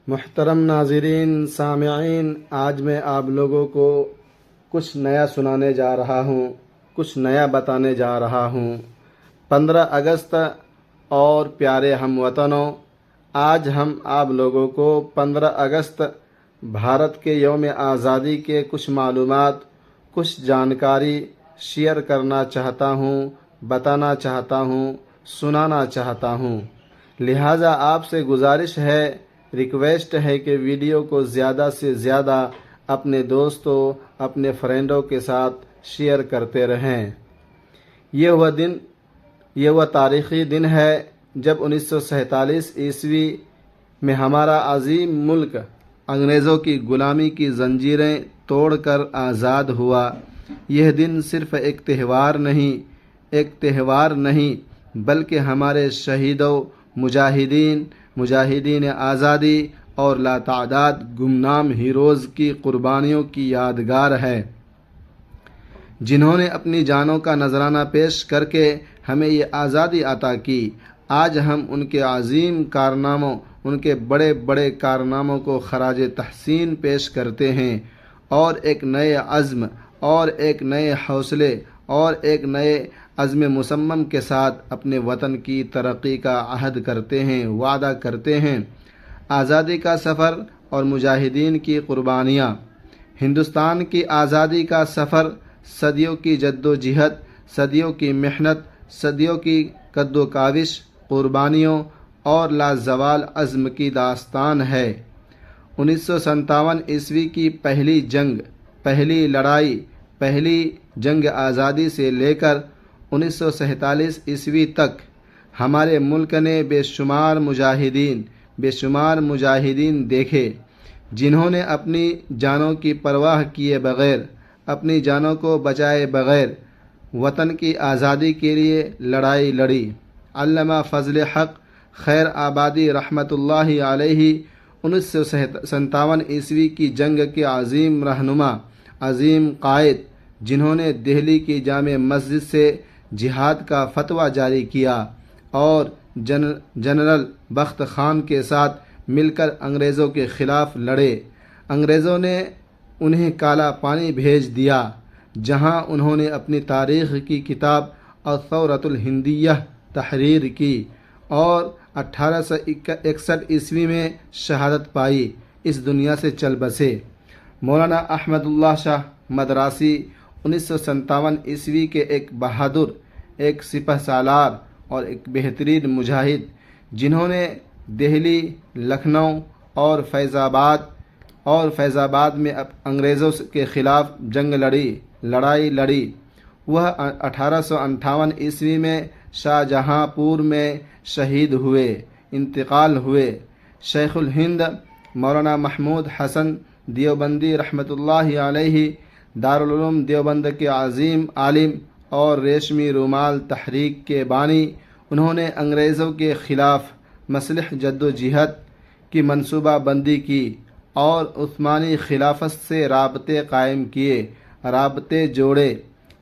محترم ناظرین سامعین، آج میں آپ لوگوں کو کچھ نیا سنانے جا رہا ہوں، کچھ نیا بتانے جا رہا ہوں۔ 15 اگست اور پیارے ہم وطنوں، آج ہم آپ لوگوں کو 15 اگست بھارت کے یوم آزادی کے کچھ معلومات، کچھ جانکاری شیئر کرنا چاہتا ہوں، بتانا چاہتا ہوں، سنانا چاہتا ہوں۔ لہٰذا آپ سے گزارش ہے، ریکویسٹ ہے کہ ویڈیو کو زیادہ سے زیادہ اپنے دوستوں، اپنے فرینڈوں کے ساتھ شیئر کرتے رہیں۔ یہ وہ تاریخی دن ہے جب 1947 عیسوی میں ہمارا عظیم ملک انگریزوں کی غلامی کی زنجیریں توڑ کر آزاد ہوا۔ یہ دن صرف ایک تہوار نہیں بلکہ ہمارے شہیدوں، مجاہدین آزادی اور لاتعداد گمنام ہیروز کی قربانیوں کی یادگار ہے، جنہوں نے اپنی جانوں کا نذرانہ پیش کر کے ہمیں یہ آزادی عطا کی۔ آج ہم ان کے عظیم کارناموں، ان کے بڑے بڑے کارناموں کو خراج تحسین پیش کرتے ہیں، اور ایک نئے عزم اور ایک نئے حوصلے اور ایک نئے عزم مصمم کے ساتھ اپنے وطن کی ترقی کا عہد کرتے ہیں، وعدہ کرتے ہیں۔ آزادی کا سفر اور مجاہدین کی قربانیاں۔ ہندوستان کی آزادی کا سفر صدیوں کی جد و جہد، صدیوں کی محنت، صدیوں کی کد و کاوش، قربانیوں اور لازوال عزم کی داستان ہے۔ 1957 عیسوی کی پہلی جنگ آزادی سے لے کر 1947 عیسوی تک ہمارے ملک نے بے شمار مجاہدین دیکھے، جنہوں نے اپنی جانوں کی پرواہ کیے بغیر، اپنی جانوں کو بچائے بغیر وطن کی آزادی کے لیے لڑائی لڑی۔ علامہ فضل حق خیر آبادی رحمۃ اللہ علیہ 1957 عیسوی کی جنگ کے عظیم رہنما، عظیم قائد، جنہوں نے دہلی کی جامع مسجد سے جہاد کا فتویٰ جاری کیا اور جنرل بخت خان کے ساتھ مل کر انگریزوں کے خلاف لڑے۔ انگریزوں نے انہیں کالا پانی بھیج دیا، جہاں انہوں نے اپنی تاریخ کی کتاب الثورۃ الہندیہ تحریر کی اور 1861 عیسوی میں شہادت پائی، اس دنیا سے چل بسے۔ مولانا احمد اللہ شاہ مدراسی 1957 عیسوی کے ایک بہادر، ایک سپہ سالار اور ایک بہترین مجاہد، جنہوں نے دہلی، لکھنؤ اور فیض آباد میں انگریزوں کے خلاف لڑائی لڑی۔ وہ 1858 عیسوی میں شاہجہاں پور میں شہید ہوئے، انتقال ہوئے۔ شیخ الہند مولانا محمود حسن دیوبندی رحمۃ اللہ علیہ دارالعلوم دیوبند کے عظیم عالم اور ریشمی رومال تحریک کے بانی، انہوں نے انگریزوں کے خلاف مسلح جد و جہد کی منصوبہ بندی کی اور عثمانی خلافت سے رابطے قائم کیے، رابطے جوڑے۔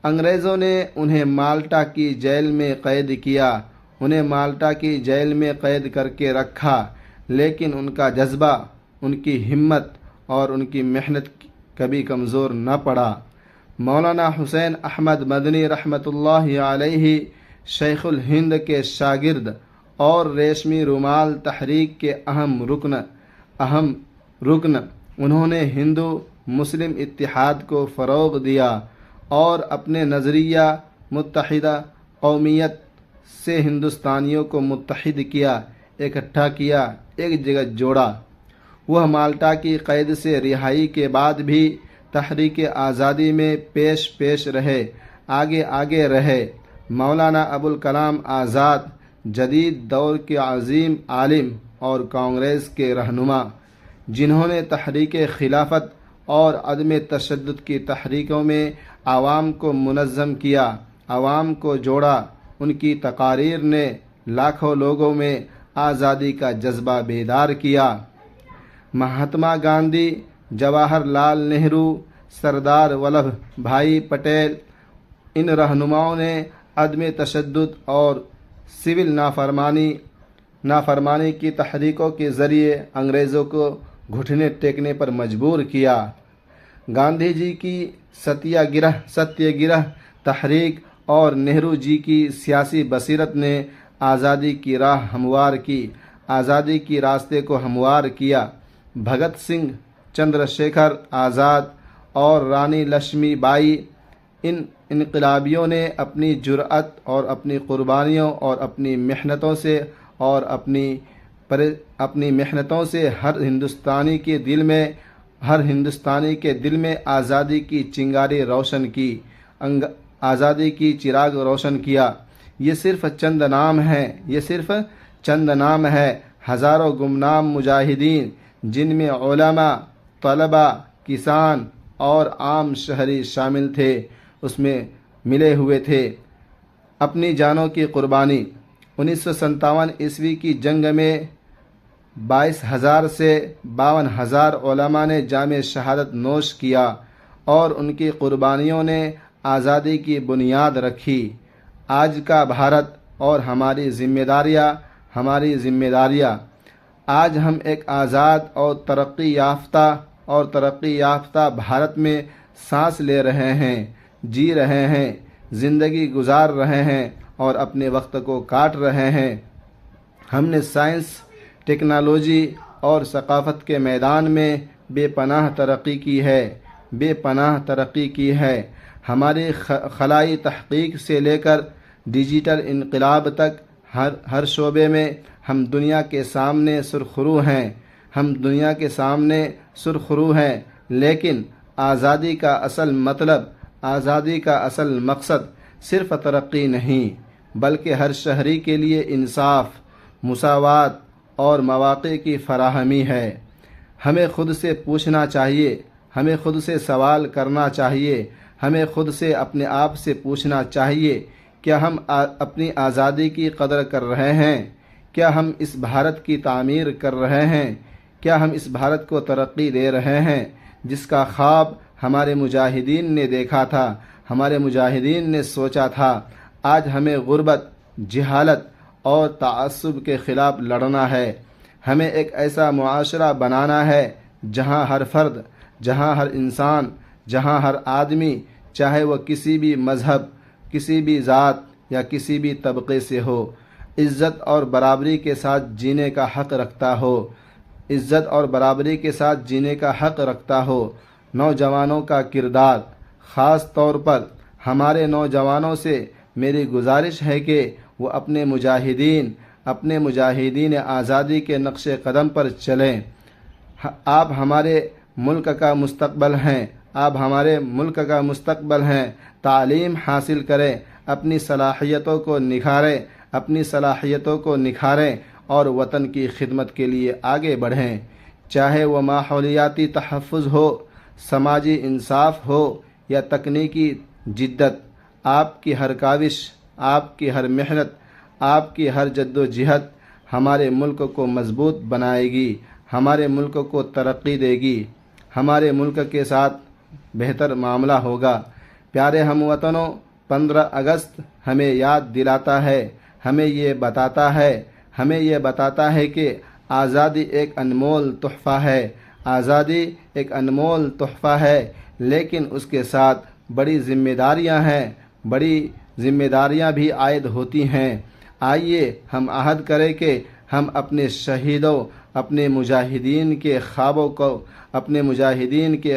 انگریزوں نے انہیں مالٹا کی جیل میں قید کیا، انہیں مالٹا کی جیل میں قید کر کے رکھا، لیکن ان کا جذبہ، ان کی ہمت اور ان کی محنت کبھی کمزور نہ پڑا۔ مولانا حسین احمد مدنی رحمۃ اللہ علیہ شیخ الہند کے شاگرد اور ریشمی رومال تحریک کے اہم رکن، انہوں نے ہندو مسلم اتحاد کو فروغ دیا اور اپنے نظریہ متحدہ قومیت سے ہندوستانیوں کو متحد کیا، اکٹھا کیا، ایک جگہ جوڑا۔ وہ مالٹا کی قید سے رہائی کے بعد بھی تحریک آزادی میں پیش رہے، آگے رہے۔ مولانا ابوالکلام آزاد جدید دور کے عظیم عالم اور کانگریس کے رہنما، جنہوں نے تحریک خلافت اور عدم تشدد کی تحریکوں میں عوام کو منظم کیا، عوام کو جوڑا۔ ان کی تقاریر نے لاکھوں لوگوں میں آزادی کا جذبہ بیدار کیا۔ مہاتما گاندھی، جواہر لال نہرو، سردار ولبھ بھائی پٹیل، ان رہنماؤں نے عدم تشدد اور سول نافرمانی نافرمانی کی تحریکوں کے ذریعے انگریزوں کو گھٹنے ٹیکنے پر مجبور کیا۔ گاندھی جی کی ستیہ گرہ تحریک اور نہرو جی کی سیاسی بصیرت نے آزادی کی راہ ہموار کی، آزادی کی راستے کو ہموار کیا۔ بھگت سنگھ، چندر شیکھر آزاد اور رانی لکشمی بائی، ان انقلابیوں نے اپنی جرأت اور اپنی قربانیوں اور اپنی محنتوں سے ہر ہندوستانی کے دل میں آزادی کی چنگاری روشن کی، آزادی کی چراغ روشن کیا۔ یہ صرف چند نام ہے، ہزاروں گمنام مجاہدین جن میں علماء، طلباء، کسان اور عام شہری شامل تھے، اس میں ملے ہوئے تھے۔ اپنی جانوں کی قربانی۔ 1957 عیسوی کی جنگ میں 22,000 سے 52,000 علماء نے جام شہادت نوش کیا اور ان کی قربانیوں نے آزادی کی بنیاد رکھی۔ آج کا بھارت اور ہماری ذمہ داریاں۔ آج ہم ایک آزاد اور ترقی یافتہ بھارت میں سانس لے رہے ہیں، جی رہے ہیں، زندگی گزار رہے ہیں اور اپنے وقت کو کاٹ رہے ہیں۔ ہم نے سائنس، ٹیکنالوجی اور ثقافت کے میدان میں بے پناہ ترقی کی ہے۔ ہماری خلائی تحقیق سے لے کر ڈیجیٹل انقلاب تک ہر شعبے میں ہم دنیا کے سامنے سرخرو ہیں، لیکن آزادی کا اصل مقصد صرف ترقی نہیں بلکہ ہر شہری کے لیے انصاف، مساوات اور مواقع کی فراہمی ہے۔ ہمیں خود سے پوچھنا چاہیے، ہمیں خود سے سوال کرنا چاہیے، ہمیں خود سے اپنے آپ سے پوچھنا چاہیے، کیا ہم اپنی آزادی کی قدر کر رہے ہیں؟ کیا ہم اس بھارت کی تعمیر کر رہے ہیں؟ کیا ہم اس بھارت کو ترقی دے رہے ہیں جس کا خواب ہمارے مجاہدین نے دیکھا تھا، ہمارے مجاہدین نے سوچا تھا؟ آج ہمیں غربت، جہالت اور تعصب کے خلاف لڑنا ہے۔ ہمیں ایک ایسا معاشرہ بنانا ہے جہاں ہر فرد، جہاں ہر انسان، جہاں ہر آدمی، چاہے وہ کسی بھی مذہب، کسی بھی ذات یا کسی بھی طبقے سے ہو، عزت اور برابری کے ساتھ جینے کا حق رکھتا ہو۔ نوجوانوں کا کردار، خاص طور پر ہمارے نوجوانوں سے میری گزارش ہے کہ وہ اپنے مجاہدین آزادی کے نقش قدم پر چلیں۔ آپ ہمارے ملک کا مستقبل ہیں۔ تعلیم حاصل کریں، اپنی صلاحیتوں کو نکھاریں اور وطن کی خدمت کے لیے آگے بڑھیں، چاہے وہ ماحولیاتی تحفظ ہو، سماجی انصاف ہو یا تکنیکی جدت۔ آپ کی ہر کاوش، آپ کی ہر محنت، آپ کی ہر جدوجہد ہمارے ملک کو مضبوط بنائے گی، ہمارے ملک کو ترقی دے گی، ہمارے ملک کے ساتھ بہتر معاملہ ہوگا۔ پیارے ہم وطنوں، 15 اگست ہمیں یاد دلاتا ہے، ہمیں یہ بتاتا ہے کہ آزادی ایک انمول تحفہ ہے، لیکن اس کے ساتھ بڑی ذمہ داریاں بھی عائد ہوتی ہیں۔ آئیے ہم عہد کریں کہ ہم اپنے شہیدوں، اپنے مجاہدین کے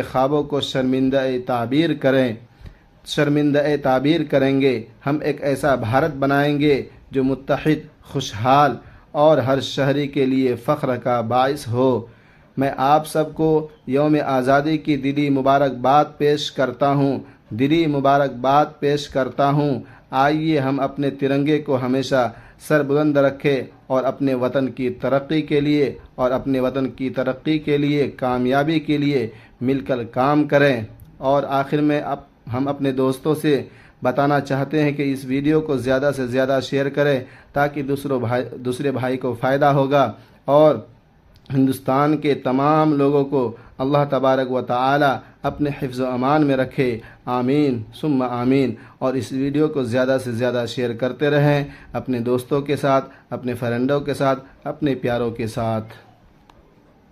خوابوں کو شرمندہ تعبیر کریں گے۔ ہم ایک ایسا بھارت بنائیں گے جو متحد، خوشحال اور ہر شہری کے لیے فخر کا باعث ہو۔ میں آپ سب کو یوم آزادی کی دلی مبارکباد پیش کرتا ہوں۔ آئیے ہم اپنے ترنگے کو ہمیشہ سر بلند رکھیں اور اپنے وطن کی ترقی کے لیے کامیابی کے لیے مل کر کام کریں۔ اور آخر میں ہم اپنے دوستوں سے بتانا چاہتے ہیں کہ اس ویڈیو کو زیادہ سے زیادہ شیئر کریں تاکہ دوسرے بھائی کو فائدہ ہوگا اور ہندوستان کے تمام لوگوں کو اللہ تبارک و تعالی اپنے حفظ و امان میں رکھے، آمین ثم آمین۔ اور اس ویڈیو کو زیادہ سے زیادہ شیئر کرتے رہیں، اپنے دوستوں کے ساتھ، اپنے فرینڈوں کے ساتھ، اپنے پیاروں کے ساتھ۔